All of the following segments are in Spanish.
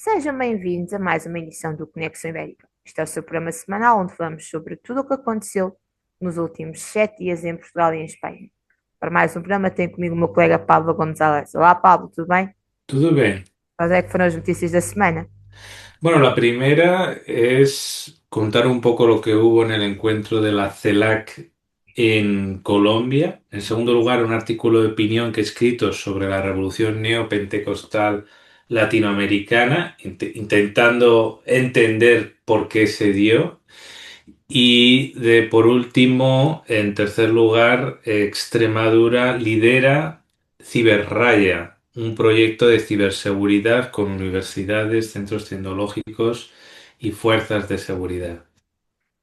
Sejam bem-vindos a mais uma edição do Conexão Ibérica. Este é o seu programa semanal onde falamos sobre tudo o que aconteceu nos últimos 7 dias em Portugal e em Espanha. Para mais um programa, tenho comigo o meu colega Pablo González. Olá, Pablo, tudo bem? Todo bien. Quais é que foram as notícias da semana? Bueno, la primera es contar un poco lo que hubo en el encuentro de la CELAC en Colombia. En segundo lugar, un artículo de opinión que he escrito sobre la revolución neopentecostal latinoamericana, intentando entender por qué se dio. Por último, en tercer lugar, Extremadura lidera Ciberraya, un proyecto de ciberseguridad con universidades, centros tecnológicos y fuerzas de seguridad.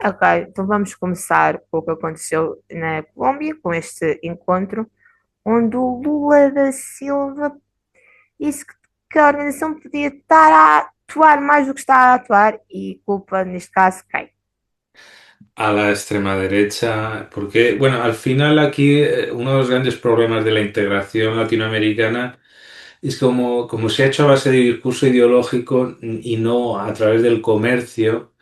Ok, então vamos começar com o que aconteceu na Colômbia, com este encontro, onde o Lula da Silva disse que a organização podia estar a atuar mais do que está a atuar e culpa, neste caso, quem? A la extrema derecha, porque, bueno, al final aquí uno de los grandes problemas de la integración latinoamericana es como se ha hecho a base de discurso ideológico y no a través del comercio.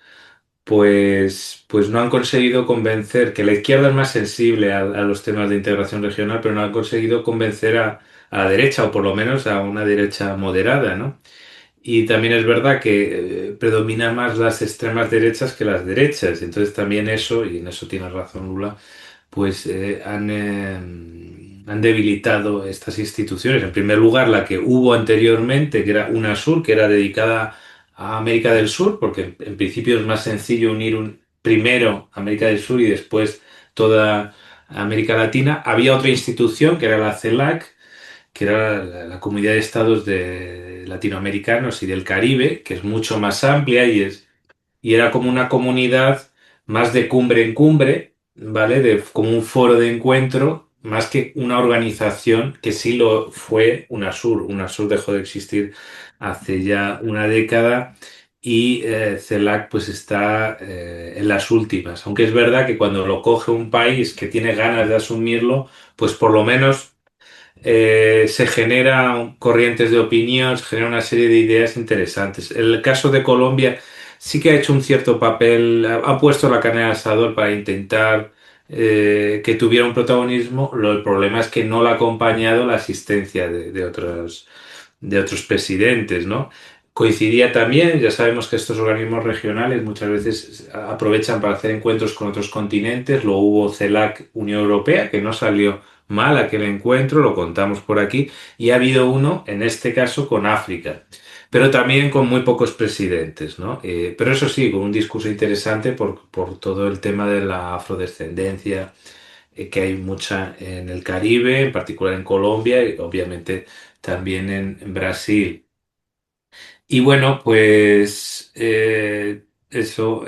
Pues no han conseguido convencer, que la izquierda es más sensible a los temas de integración regional, pero no han conseguido convencer a la derecha, o por lo menos a una derecha moderada, ¿no? Y también es verdad que predominan más las extremas derechas que las derechas. Entonces también eso, y en eso tiene razón Lula, pues han debilitado estas instituciones. En primer lugar, la que hubo anteriormente, que era UNASUR, que era dedicada a América del Sur, porque en principio es más sencillo unir primero América del Sur y después toda América Latina. Había otra institución que era la CELAC, que era la Comunidad de Estados Latinoamericanos y del Caribe, que es mucho más amplia y era como una comunidad más de cumbre en cumbre, ¿vale? Como un foro de encuentro, más que una organización que sí lo fue UNASUR. UNASUR dejó de existir hace ya una década y CELAC pues está en las últimas. Aunque es verdad que cuando lo coge un país que tiene ganas de asumirlo, pues por lo menos se generan corrientes de opinión, se genera una serie de ideas interesantes. En el caso de Colombia sí que ha hecho un cierto papel, ha puesto la carne al asador para intentar que tuviera un protagonismo. El problema es que no le ha acompañado la asistencia de otros presidentes, ¿no? Coincidía también, ya sabemos que estos organismos regionales muchas veces aprovechan para hacer encuentros con otros continentes. Lo hubo CELAC Unión Europea, que no salió mal aquel encuentro, lo contamos por aquí, y ha habido uno, en este caso, con África, pero también con muy pocos presidentes, ¿no? Pero eso sí, con un discurso interesante por todo el tema de la afrodescendencia, que hay mucha en el Caribe, en particular en Colombia y obviamente también en Brasil. Y bueno, pues eso,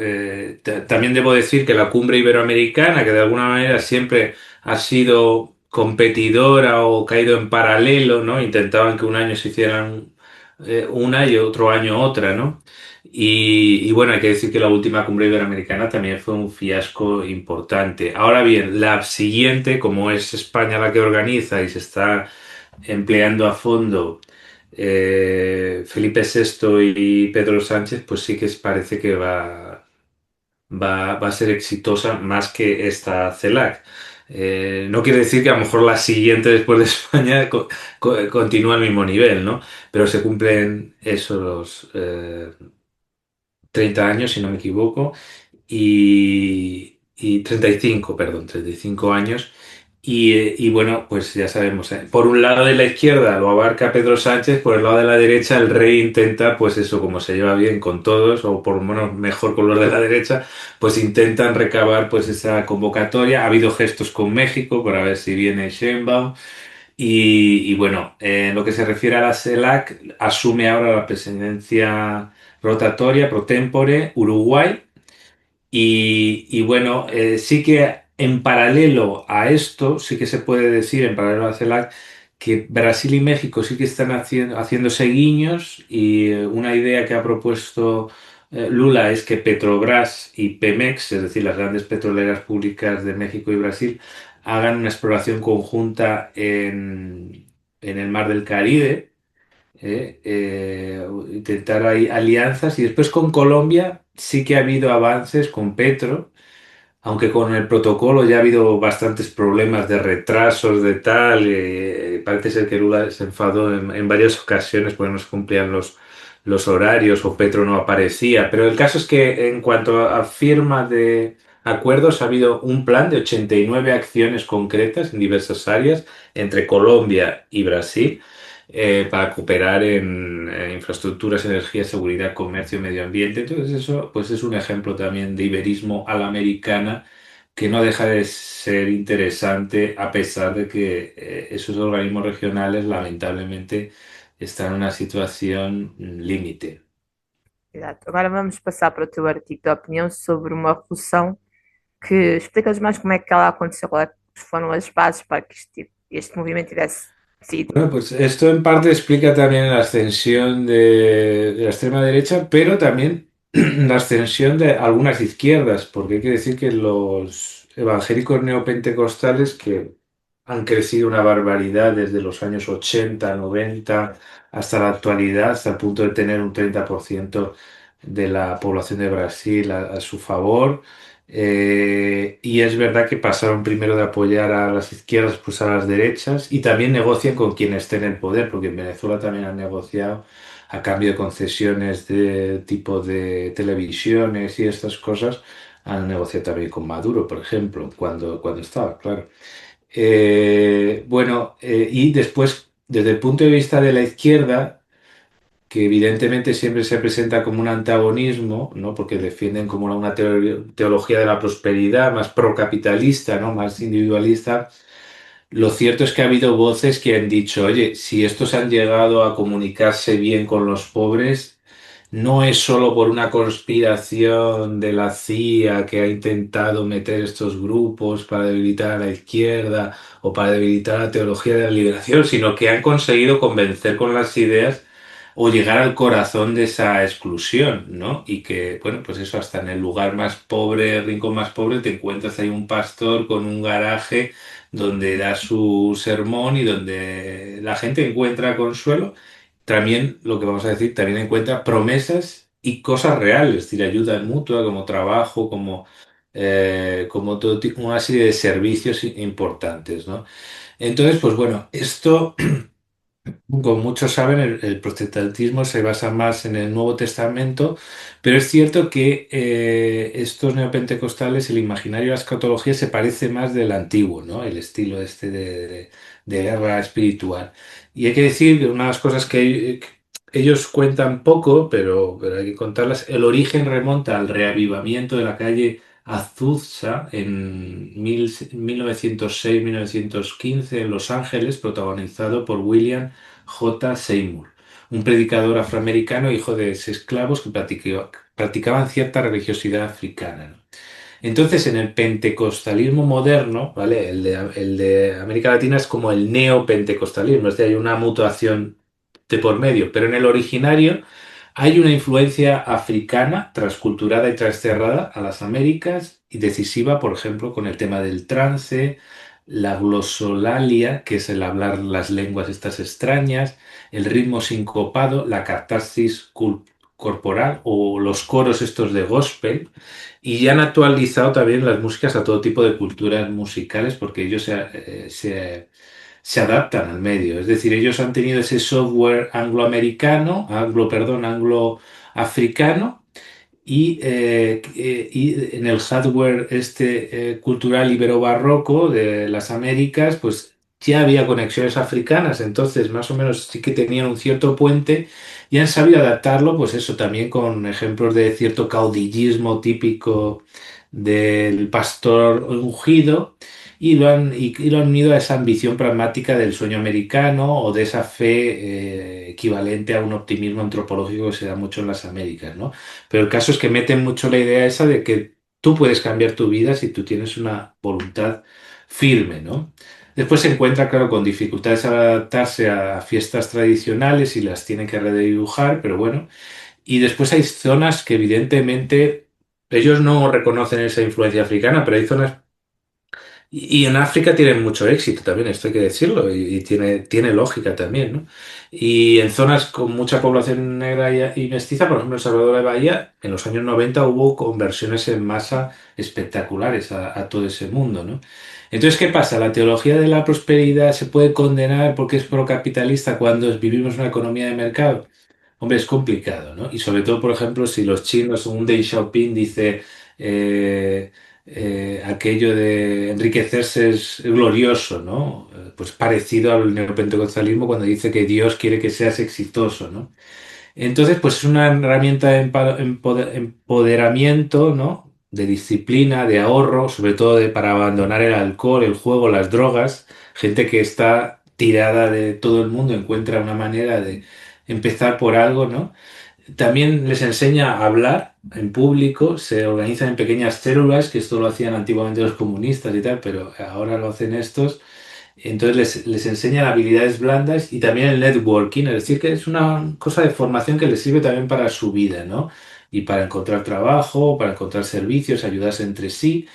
también debo decir que la cumbre iberoamericana, que de alguna manera siempre ha sido competidora o caído en paralelo, ¿no? Intentaban que un año se hicieran una y otro año otra, ¿no? Y bueno, hay que decir que la última cumbre iberoamericana también fue un fiasco importante. Ahora bien, la siguiente, como es España la que organiza y se está empleando a fondo Felipe VI y Pedro Sánchez, pues sí que parece que va a ser exitosa más que esta CELAC. No quiere decir que a lo mejor la siguiente después de España continúa al mismo nivel, ¿no? Pero se cumplen esos los 30 años, si no me equivoco, y 35, perdón, 35 años. Y bueno, pues ya sabemos, por un lado de la izquierda lo abarca Pedro Sánchez, por el lado de la derecha el rey intenta, pues eso, como se lleva bien con todos, o por lo menos mejor con los de la derecha, pues intentan recabar pues esa convocatoria. Ha habido gestos con México para ver si viene Sheinbaum. Y bueno, en lo que se refiere a la CELAC, asume ahora la presidencia rotatoria pro tempore Uruguay y bueno, sí que en paralelo a esto, sí que se puede decir, en paralelo a CELAC, que Brasil y México sí que están haciéndose guiños y una idea que ha propuesto Lula es que Petrobras y Pemex, es decir, las grandes petroleras públicas de México y Brasil, hagan una exploración conjunta en el mar del Caribe, intentar ahí alianzas y después con Colombia sí que ha habido avances con Petro, aunque con el protocolo ya ha habido bastantes problemas de retrasos, de tal. Parece ser que Lula se enfadó en varias ocasiones porque no se cumplían los horarios o Petro no aparecía. Pero el caso es que en cuanto a firma de acuerdos, ha habido un plan de 89 acciones concretas en diversas áreas entre Colombia y Brasil. Para cooperar en infraestructuras, energía, seguridad, comercio, medio ambiente. Entonces eso pues es un ejemplo también de iberismo a la americana que no deja de ser interesante a pesar de que esos organismos regionales lamentablemente están en una situación límite. Exato. Agora vamos passar para o teu artigo de opinião sobre uma revolução que explicas mais como é que ela aconteceu, quais foram as bases para que este movimento tivesse sido. Bueno, pues esto en parte explica también la ascensión de la extrema derecha, pero también la ascensión de algunas izquierdas, porque hay que decir que los evangélicos neopentecostales que han crecido una barbaridad desde los años 80, 90 hasta la actualidad, hasta el punto de tener un 30% de la población de Brasil a su favor. Y es verdad que pasaron primero de apoyar a las izquierdas, pues a las derechas, y también negocian con quien esté en el poder, porque en Venezuela también han negociado a cambio de concesiones de tipo de televisiones y estas cosas, han negociado también con Maduro, por ejemplo, cuando estaba, claro. Y después, desde el punto de vista de la izquierda, que evidentemente siempre se presenta como un antagonismo, ¿no? Porque defienden como una teología de la prosperidad más procapitalista, ¿no? Más individualista. Lo cierto es que ha habido voces que han dicho, oye, si estos han llegado a comunicarse bien con los pobres, no es solo por una conspiración de la CIA que ha intentado meter estos grupos para debilitar a la izquierda o para debilitar la teología de la liberación, sino que han conseguido convencer con las ideas o llegar al corazón de esa exclusión, ¿no? Y que, bueno, pues eso, hasta en el lugar más pobre, el rincón más pobre, te encuentras ahí un pastor con un garaje donde da su sermón y donde la gente encuentra consuelo. También, lo que vamos a decir, también encuentra promesas y cosas reales, es decir, ayuda mutua, como trabajo, como todo tipo, una serie de servicios importantes, ¿no? Entonces, pues bueno, esto como muchos saben, el protestantismo se basa más en el Nuevo Testamento, pero es cierto que estos neopentecostales, el imaginario de la escatología se parece más del antiguo, ¿no? El estilo este de guerra espiritual. Y hay que decir que una de las cosas que ellos cuentan poco, pero hay que contarlas, el origen remonta al reavivamiento de la calle Azusa en 1906-1915 en Los Ángeles, protagonizado por William J. Seymour, un predicador afroamericano hijo de esclavos que practicaban cierta religiosidad africana, ¿no? Entonces, en el pentecostalismo moderno, ¿vale? El de América Latina es como el neopentecostalismo, es decir, hay una mutuación de por medio, pero en el originario hay una influencia africana, transculturada y transterrada a las Américas y decisiva, por ejemplo, con el tema del trance, la glosolalia, que es el hablar las lenguas estas extrañas, el ritmo sincopado, la catarsis corporal o los coros estos de gospel. Y ya han actualizado también las músicas a todo tipo de culturas musicales porque ellos se adaptan al medio. Es decir, ellos han tenido ese software angloafricano y en el hardware cultural ibero-barroco de las Américas, pues ya había conexiones africanas, entonces más o menos sí que tenían un cierto puente y han sabido adaptarlo, pues eso también con ejemplos de cierto caudillismo típico del pastor ungido y lo han unido a esa ambición pragmática del sueño americano o de esa fe equivalente a un optimismo antropológico que se da mucho en las Américas, ¿no? Pero el caso es que meten mucho la idea esa de que tú puedes cambiar tu vida si tú tienes una voluntad firme, ¿no? Después se encuentra, claro, con dificultades al adaptarse a fiestas tradicionales y las tiene que redibujar, pero bueno. Y después hay zonas que evidentemente ellos no reconocen esa influencia africana, pero hay zonas Y en África tienen mucho éxito también, esto hay que decirlo, y tiene lógica también, ¿no? Y en zonas con mucha población negra y mestiza, por ejemplo, en Salvador de Bahía, en los años 90 hubo conversiones en masa espectaculares a todo ese mundo, ¿no? Entonces, ¿qué pasa? ¿La teología de la prosperidad se puede condenar porque es procapitalista cuando vivimos una economía de mercado? Hombre, es complicado, ¿no? Y sobre todo, por ejemplo, si los chinos, un Deng Xiaoping dice eh, aquello de enriquecerse es glorioso, ¿no? Pues parecido al neopentecostalismo cuando dice que Dios quiere que seas exitoso, ¿no? Entonces, pues es una herramienta de empoderamiento, ¿no? De disciplina, de ahorro, sobre todo para abandonar el alcohol, el juego, las drogas. Gente que está tirada de todo el mundo encuentra una manera de empezar por algo, ¿no? También les enseña a hablar en público, se organizan en pequeñas células, que esto lo hacían antiguamente los comunistas y tal, pero ahora lo hacen estos. Entonces les enseñan habilidades blandas y también el networking, es decir, que es una cosa de formación que les sirve también para su vida, ¿no? Y para encontrar trabajo, para encontrar servicios, ayudarse entre sí.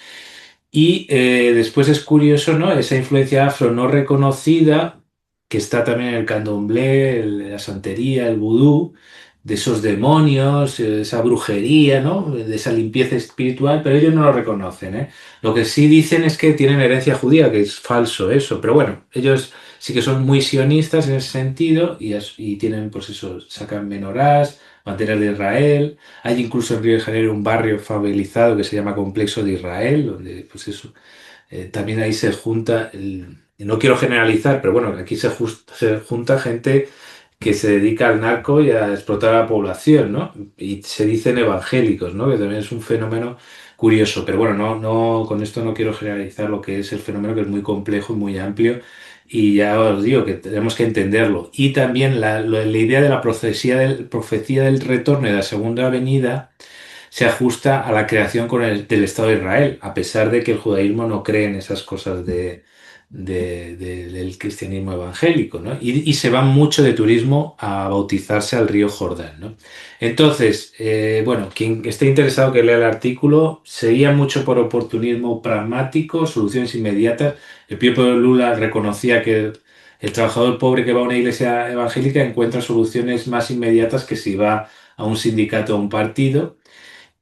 Y después es curioso, ¿no? Esa influencia afro no reconocida, que está también en el candomblé, la santería, el vudú, de esos demonios, esa brujería, ¿no? De esa limpieza espiritual, pero ellos no lo reconocen, ¿eh? Lo que sí dicen es que tienen herencia judía, que es falso eso, pero bueno, ellos sí que son muy sionistas en ese sentido y tienen, pues eso, sacan menorás, banderas de Israel. Hay incluso en Río de Janeiro un barrio favelizado que se llama Complejo de Israel, donde pues eso, también ahí se junta, no quiero generalizar, pero bueno, aquí se junta gente que se dedica al narco y a explotar a la población, ¿no? Y se dicen evangélicos, ¿no? Que también es un fenómeno curioso, pero bueno, con esto no quiero generalizar lo que es el fenómeno, que es muy complejo y muy amplio. Y ya os digo que tenemos que entenderlo. Y también la idea de la profecía del retorno y de la segunda venida se ajusta a la creación del Estado de Israel, a pesar de que el judaísmo no cree en esas cosas del cristianismo evangélico, ¿no? Y se van mucho de turismo a bautizarse al río Jordán, ¿no? Entonces, bueno, quien esté interesado que lea el artículo, seguía mucho por oportunismo pragmático, soluciones inmediatas. El propio Lula reconocía que el trabajador pobre que va a una iglesia evangélica encuentra soluciones más inmediatas que si va a un sindicato o a un partido.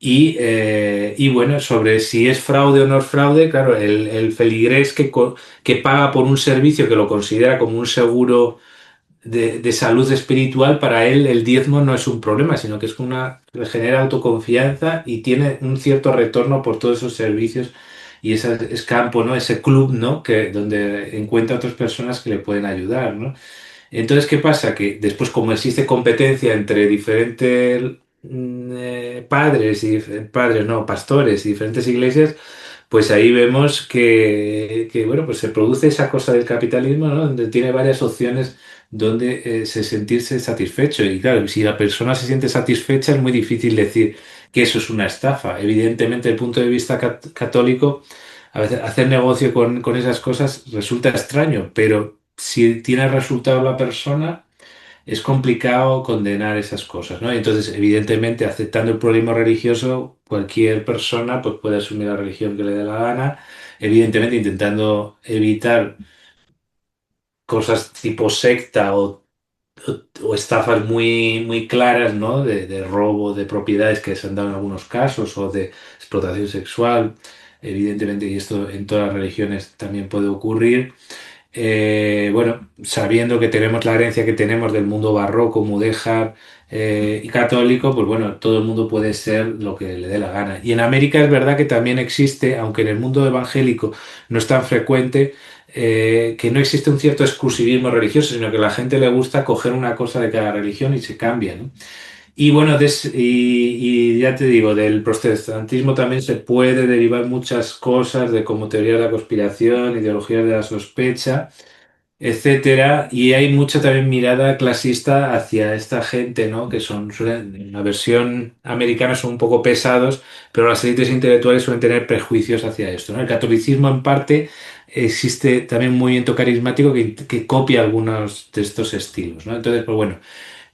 Y bueno, sobre si es fraude o no es fraude, claro, el feligrés que paga por un servicio que lo considera como un seguro de salud espiritual, para él el diezmo no es un problema, sino que le genera autoconfianza y tiene un cierto retorno por todos esos servicios y ese es campo, ¿no? Ese club, ¿no? Donde encuentra otras personas que le pueden ayudar, ¿no? Entonces, ¿qué pasa? Que después, como existe competencia entre diferentes padres padres, no, pastores y diferentes iglesias, pues ahí vemos bueno, pues se produce esa cosa del capitalismo, ¿no? Donde tiene varias opciones donde sentirse satisfecho. Y claro, si la persona se siente satisfecha, es muy difícil decir que eso es una estafa. Evidentemente, desde el punto de vista católico, a veces hacer negocio con esas cosas resulta extraño, pero si tiene resultado la persona, es complicado condenar esas cosas, ¿no? Y entonces, evidentemente, aceptando el pluralismo religioso, cualquier persona pues, puede asumir la religión que le dé la gana, evidentemente intentando evitar cosas tipo secta o estafas muy claras, ¿no? De robo de propiedades que se han dado en algunos casos o de explotación sexual, evidentemente, y esto en todas las religiones también puede ocurrir. Bueno, sabiendo que tenemos la herencia que tenemos del mundo barroco, mudéjar y católico, pues bueno, todo el mundo puede ser lo que le dé la gana. Y en América es verdad que también existe, aunque en el mundo evangélico no es tan frecuente, que no existe un cierto exclusivismo religioso, sino que a la gente le gusta coger una cosa de cada religión y se cambia, ¿no? Y bueno, y ya te digo, del protestantismo también se puede derivar muchas cosas de como teoría de la conspiración, ideologías de la sospecha, etcétera. Y hay mucha también mirada clasista hacia esta gente, ¿no? En la versión americana son un poco pesados, pero las élites intelectuales suelen tener prejuicios hacia esto, ¿no? El catolicismo en parte existe también un movimiento carismático que copia algunos de estos estilos, ¿no? Entonces, pues bueno.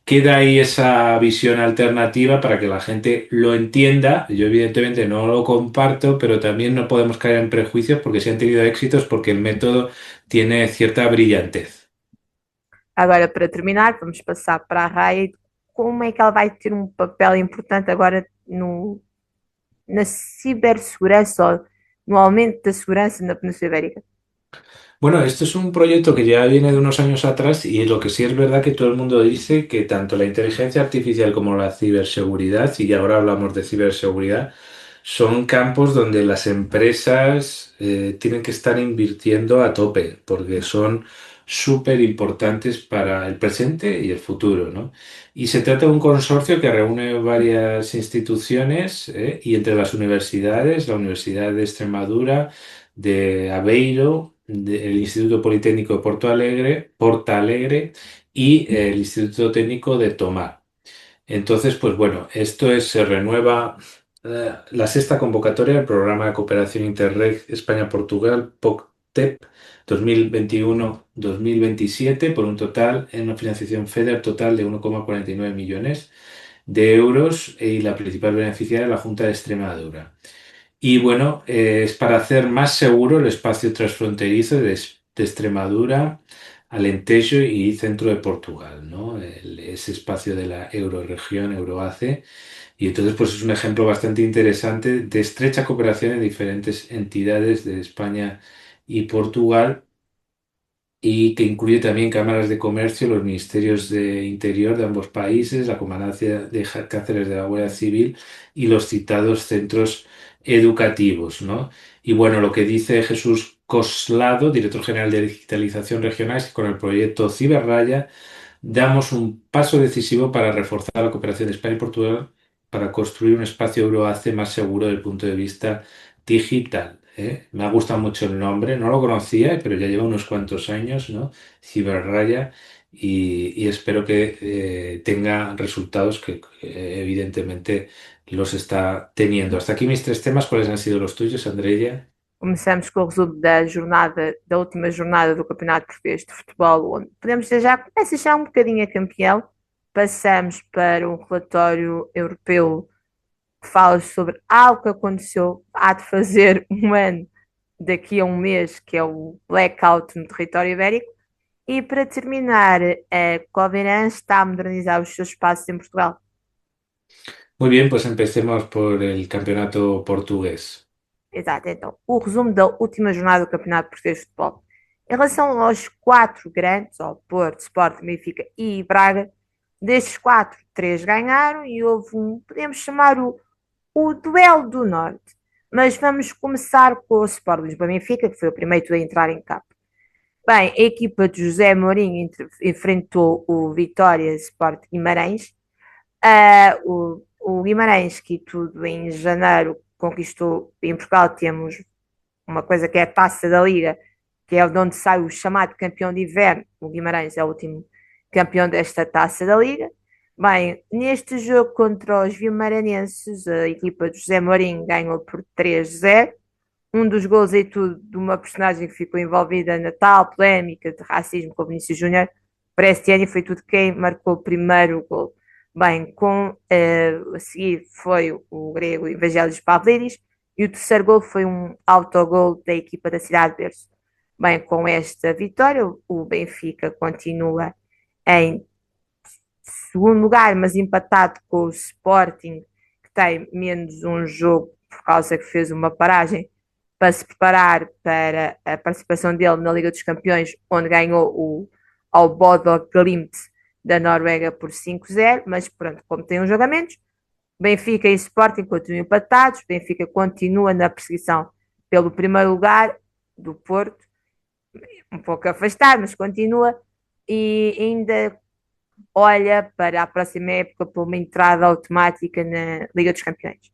queda ahí esa visión alternativa para que la gente lo entienda. Yo evidentemente no lo comparto, pero también no podemos caer en prejuicios porque si han tenido éxitos porque el método tiene cierta brillantez. Agora, para terminar, vamos passar para a Raya. Como é que ela vai ter um papel importante agora na cibersegurança ou no aumento da segurança na Península Ibérica? Bueno, esto es un proyecto que ya viene de unos años atrás y lo que sí es verdad que todo el mundo dice que tanto la inteligencia artificial como la ciberseguridad, y ahora hablamos de ciberseguridad, son campos donde las empresas tienen que estar invirtiendo a tope porque son súper importantes para el presente y el futuro, ¿no? Y se trata de un consorcio que reúne varias instituciones y entre las universidades, la Universidad de Extremadura, de Aveiro, el Instituto Politécnico de Porto Alegre y el Instituto Técnico de Tomar. Entonces, pues bueno, se renueva la sexta convocatoria del programa de cooperación Interreg España-Portugal, POCTEP 2021-2027, por un total en una financiación FEDER total de 1,49 millones de euros y la principal beneficiaria la Junta de Extremadura. Y bueno, es para hacer más seguro el espacio transfronterizo de Extremadura, Alentejo y centro de Portugal, ¿no? Ese espacio de la euroregión, Euroace. Y entonces, pues es un ejemplo bastante interesante de estrecha cooperación en diferentes entidades de España y Portugal y que incluye también cámaras de comercio, los ministerios de Interior de ambos países, la Comandancia de Cárceles de la Guardia Civil y los citados centros educativos, ¿no? Y bueno, lo que dice Jesús Coslado, director general de Digitalización Regional, es que con el proyecto Ciberraya damos un paso decisivo para reforzar la cooperación de España y Portugal para construir un espacio Euroace más seguro desde el punto de vista digital. ¿Eh? Me ha gustado mucho el nombre, no lo conocía, pero ya lleva unos cuantos años, ¿no? Ciberraya, y espero que tenga resultados que evidentemente los está teniendo. Hasta aquí mis tres temas. ¿Cuáles han sido los tuyos, Andreia? Começamos com o resumo da jornada, da última jornada do Campeonato Português de Futebol, onde podemos dizer já começa já um bocadinho a campeão. Passamos para um relatório europeu que fala sobre algo que aconteceu, há de fazer um ano daqui a um mês, que é o blackout no território ibérico. E para terminar, a Coviran está a modernizar os seus espaços em Portugal. Muy bien, pues empecemos por el campeonato portugués. Exato, então, o resumo da última jornada do Campeonato Português de Futebol. Em relação aos quatro grandes, ao Porto, Sporting, Benfica e Braga, destes quatro, três ganharam e houve um, podemos chamar o duelo do Norte. Mas vamos começar com o Sporting Lisboa-Benfica, que foi o primeiro a entrar em campo. Bem, a equipa de José Mourinho enfrentou o Vitória Sport Guimarães. O Guimarães, que tudo em janeiro conquistou, em Portugal temos uma coisa que é a Taça da Liga, que é de onde sai o chamado campeão de inverno. O Guimarães é o último campeão desta Taça da Liga. Bem, neste jogo contra os vimaranenses, a equipa de José Mourinho ganhou por 3-0. Um dos gols e tudo de uma personagem que ficou envolvida na tal polémica de racismo com o Vinícius Júnior. Para este ano foi tudo quem marcou o primeiro gol. Bem, a seguir foi o grego Evangelos Pavlidis e o terceiro gol foi um autogol da equipa da Cidade de Berço. Bem, com esta vitória, o Benfica continua em segundo lugar, mas empatado com o Sporting, que tem menos um jogo por causa que fez uma paragem para se preparar para a participação dele na Liga dos Campeões, onde ganhou ao Bodo Glimt da Noruega por 5-0, mas pronto, como tem uns jogamentos, Benfica e Sporting continuam empatados, Benfica continua na perseguição pelo primeiro lugar do Porto, um pouco afastado, mas continua, e ainda olha para a próxima época por uma entrada automática na Liga dos Campeões.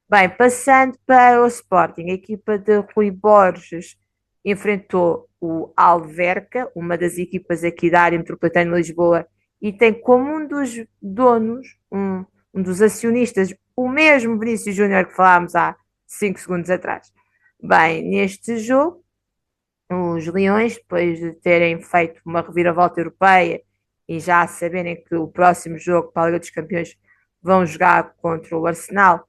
Bem, passando para o Sporting, a equipa de Rui Borges enfrentou o Alverca, uma das equipas aqui da área metropolitana de Lisboa, e tem como um dos donos, um dos acionistas, o mesmo Vinícius Júnior que falámos há 5 segundos atrás. Bem, neste jogo, os Leões, depois de terem feito uma reviravolta europeia e já saberem que o próximo jogo para a Liga dos Campeões vão jogar contra o Arsenal,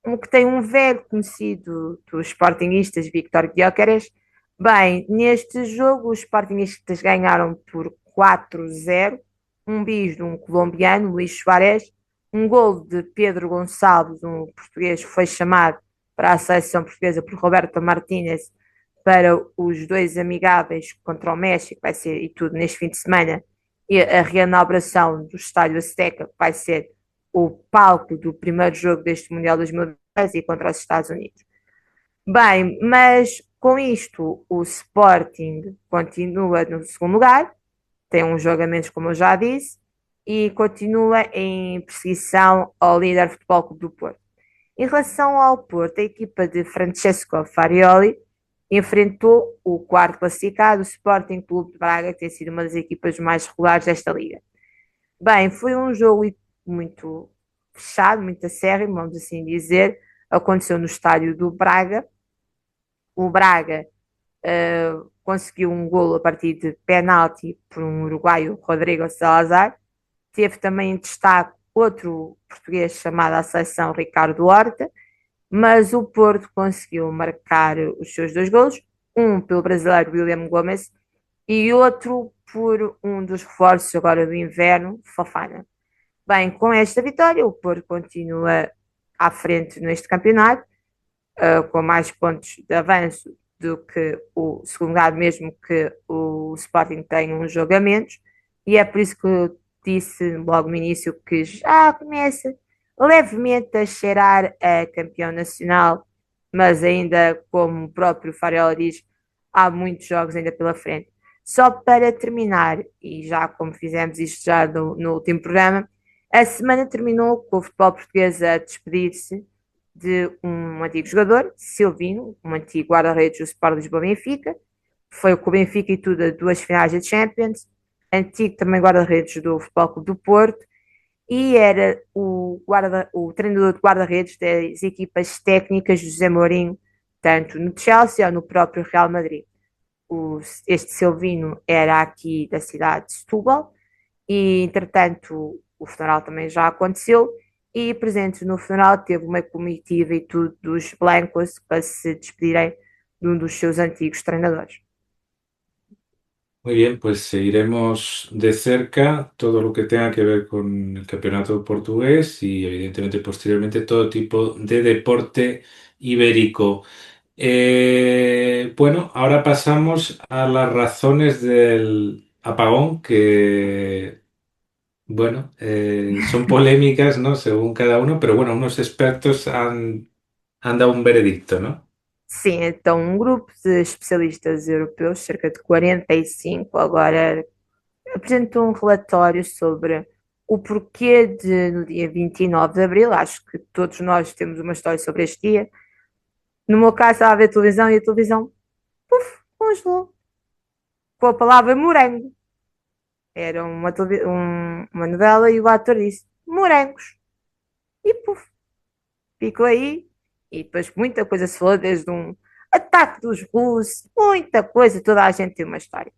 que tem um velho conhecido dos Sportingistas, Víctor Gyökeres. Bem, neste jogo os Sportingistas ganharam por 4-0, um bis de um colombiano, Luís Soares, um gol de Pedro Gonçalves, um português que foi chamado para a seleção portuguesa por Roberto Martínez para os dois amigáveis contra o México, vai ser e tudo neste fim de semana, e a reinauguração do Estádio Azteca, que vai ser o palco do primeiro jogo deste Mundial 2010 e contra os Estados Unidos. Bem, mas com isto o Sporting continua no segundo lugar, tem um jogo a menos, como eu já disse, e continua em perseguição ao líder Futebol Clube do Porto. Em relação ao Porto, a equipa de Francesco Farioli enfrentou o quarto classificado, o Sporting Clube de Braga, que tem sido uma das equipas mais regulares desta liga. Bem, foi um jogo muito fechado, muito acérrimo, vamos assim dizer. Aconteceu no estádio do Braga. O Braga conseguiu um golo a partir de penalti por um uruguaio, Rodrigo Salazar. Teve também em destaque outro português chamado à seleção, Ricardo Horta, mas o Porto conseguiu marcar os seus dois golos, um pelo brasileiro William Gomes e outro por um dos reforços agora do inverno, Fofana. Bem, com esta vitória, o Porto continua à frente neste campeonato, com mais pontos de avanço do que o segundo lugar, mesmo que o Sporting tenha um jogo a menos, e é por isso que eu disse logo no início que já começa levemente a cheirar a campeão nacional, mas ainda, como o próprio Fariola diz, há muitos jogos ainda pela frente. Só para terminar, e já como fizemos isto já no último programa, a semana terminou com o futebol português a despedir-se de um antigo jogador, Silvino, um antigo guarda-redes do Sport Lisboa-Benfica, foi com o Benfica e tudo a duas finais da Champions, antigo também guarda-redes do Futebol Clube do Porto, e era o treinador de guarda-redes das equipas técnicas de José Mourinho, tanto no Chelsea ou no próprio Real Madrid. Este Silvino era aqui da cidade de Setúbal e, entretanto, o funeral também já aconteceu e presente no funeral teve uma comitiva e tudo dos Blancos para se despedirem de um dos seus antigos treinadores. Muy bien, pues seguiremos de cerca todo lo que tenga que ver con el campeonato portugués y evidentemente posteriormente todo tipo de deporte ibérico. Bueno, ahora pasamos a las razones del apagón que, bueno, son polémicas, ¿no? Según cada uno, pero bueno, unos expertos han dado un veredicto, ¿no? Sim, então um grupo de especialistas europeus, cerca de 45, agora apresentou um relatório sobre o porquê de, no dia 29 de abril, acho que todos nós temos uma história sobre este dia. No meu caso, estava a ver televisão e a televisão, puf, congelou, com a palavra morango. Era uma novela e o ator disse morangos. E puf, ficou aí. E depois muita coisa se falou, desde um ataque dos russos, muita coisa, toda a gente tem uma história.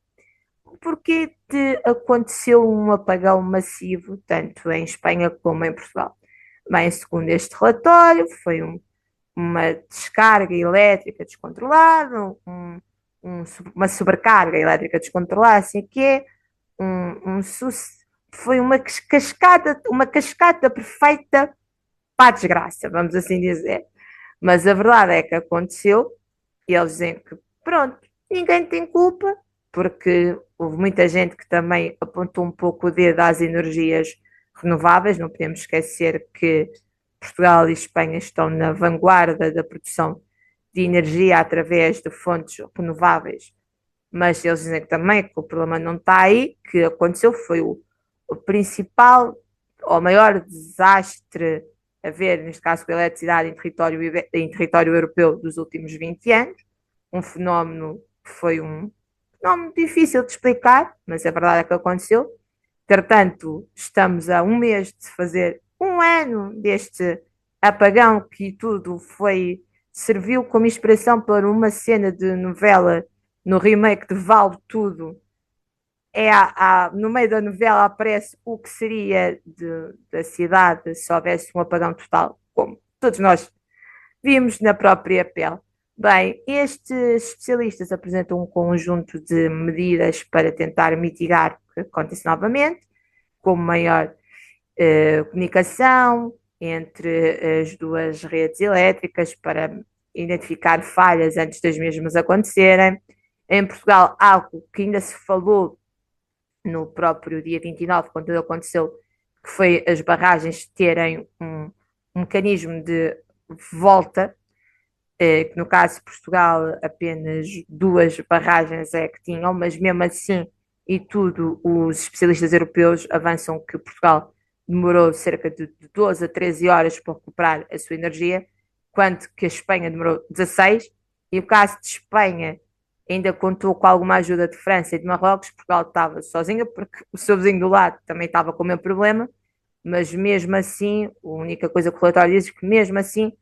Porque aconteceu um apagão massivo, tanto em Espanha como em Portugal? Bem, segundo este relatório, foi uma descarga elétrica descontrolada, uma sobrecarga elétrica descontrolada, assim que é, um, um, foi uma cascata perfeita para a desgraça, vamos assim dizer. Mas a verdade é que aconteceu e eles dizem que, pronto, ninguém tem culpa, porque houve muita gente que também apontou um pouco o dedo às energias renováveis. Não podemos esquecer que Portugal e Espanha estão na vanguarda da produção de energia através de fontes renováveis, mas eles dizem que também que o problema não está aí, que aconteceu foi o principal ou maior desastre a ver, neste caso, com a eletricidade em território europeu dos últimos 20 anos, um fenómeno que foi um fenómeno difícil de explicar, mas a verdade é que aconteceu. Portanto, estamos a um mês de fazer um ano deste apagão que tudo serviu como inspiração para uma cena de novela no remake de Vale Tudo no meio da novela aparece o que seria da cidade se houvesse um apagão total, como todos nós vimos na própria pele. Bem, estes especialistas apresentam um conjunto de medidas para tentar mitigar o que acontece novamente, como maior comunicação entre as duas redes elétricas para identificar falhas antes das mesmas acontecerem. Em Portugal, algo que ainda se falou no próprio dia 29, quando aconteceu, que foi as barragens terem um mecanismo de volta, que no caso de Portugal apenas duas barragens é que tinham, mas mesmo assim, e tudo, os especialistas europeus avançam que Portugal demorou cerca de 12 a 13 horas para recuperar a sua energia, quanto que a Espanha demorou 16, e o caso de Espanha ainda contou com alguma ajuda de França e de Marrocos, Portugal estava sozinha, porque o seu vizinho do lado também estava com o mesmo problema, mas mesmo assim, a única coisa que o relatório diz é que mesmo assim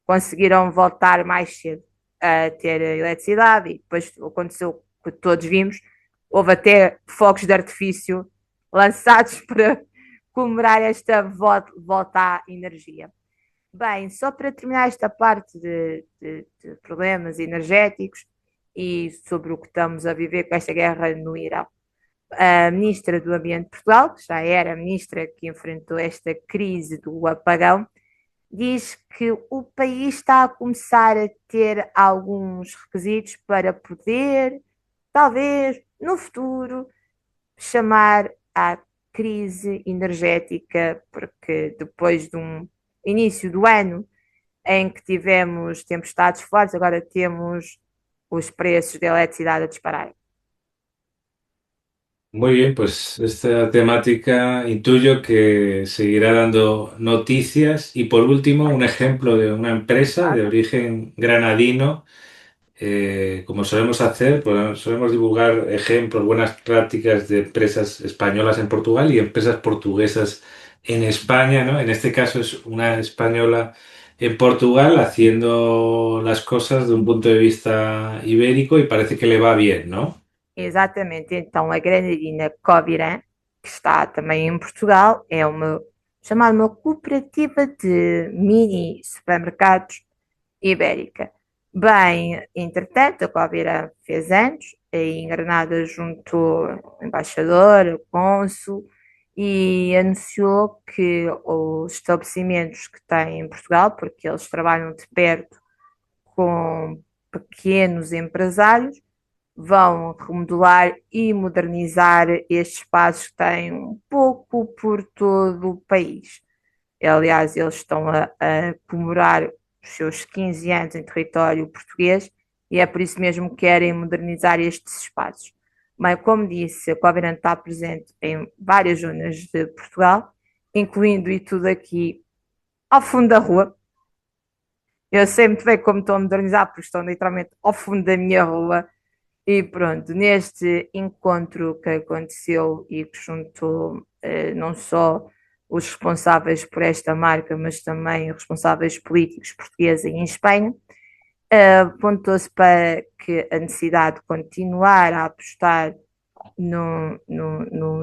conseguiram voltar mais cedo a ter eletricidade e depois aconteceu o que todos vimos, houve até fogos de artifício lançados para comemorar esta volta à energia. Bem, só para terminar esta parte de problemas energéticos e sobre o que estamos a viver com esta guerra no Irão. A ministra do Ambiente de Portugal, que já era a ministra que enfrentou esta crise do apagão, diz que o país está a começar a ter alguns requisitos para poder, talvez, no futuro, chamar à crise energética, porque depois de um início do ano em que tivemos tempestades fortes, agora temos os preços da eletricidade a disparar. Muy bien, pues esta temática intuyo que seguirá dando noticias. Y por último, un ejemplo de una empresa de origen granadino. Como solemos hacer, pues solemos divulgar ejemplos, buenas prácticas de empresas españolas en Portugal y empresas portuguesas en España, ¿no? En este caso es una española en Portugal haciendo las cosas de un punto de vista ibérico y parece que le va bien, ¿no? Exatamente, então a granadina Coviran, que está também em Portugal, é uma chamada uma cooperativa de mini supermercados ibérica. Bem, entretanto, a Coviran fez anos, em Granada juntou o embaixador, o cônsul, e anunciou que os estabelecimentos que têm em Portugal, porque eles trabalham de perto com pequenos empresários, vão remodelar e modernizar estes espaços que têm um pouco por todo o país. Aliás, eles estão a comemorar os seus 15 anos em território português e é por isso mesmo que querem modernizar estes espaços. Mas, como disse, a Covenant está presente em várias zonas de Portugal, incluindo e tudo aqui ao fundo da rua. Eu sei muito bem como estão a modernizar, porque estão literalmente ao fundo da minha rua. E pronto, neste encontro que aconteceu e que juntou não só os responsáveis por esta marca, mas também os responsáveis políticos portugueses em Espanha, apontou-se para que a necessidade de continuar a apostar no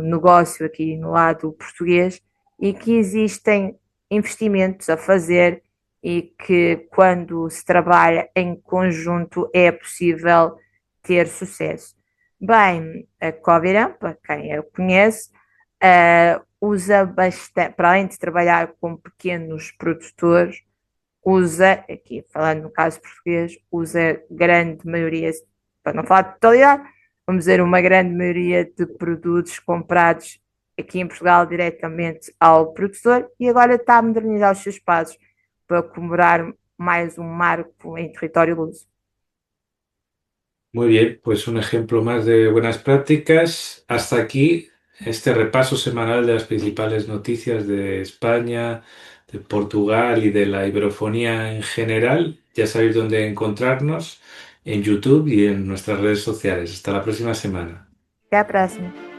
negócio aqui no lado português e que existem investimentos a fazer e que quando se trabalha em conjunto é possível ter sucesso. Bem, a Coviran, para quem a conhece, usa bastante, para além de trabalhar com pequenos produtores, usa, aqui falando no caso português, usa grande maioria, para não falar de totalidade, vamos dizer, uma grande maioria de produtos comprados aqui em Portugal diretamente ao produtor e agora está a modernizar os seus passos para comemorar mais um marco em território luso. Muy bien, pues un ejemplo más de buenas prácticas. Hasta aquí este repaso semanal de las principales noticias de España, de Portugal y de la iberofonía en general. Ya sabéis dónde encontrarnos en YouTube y en nuestras redes sociales. Hasta la próxima semana. Até a próxima.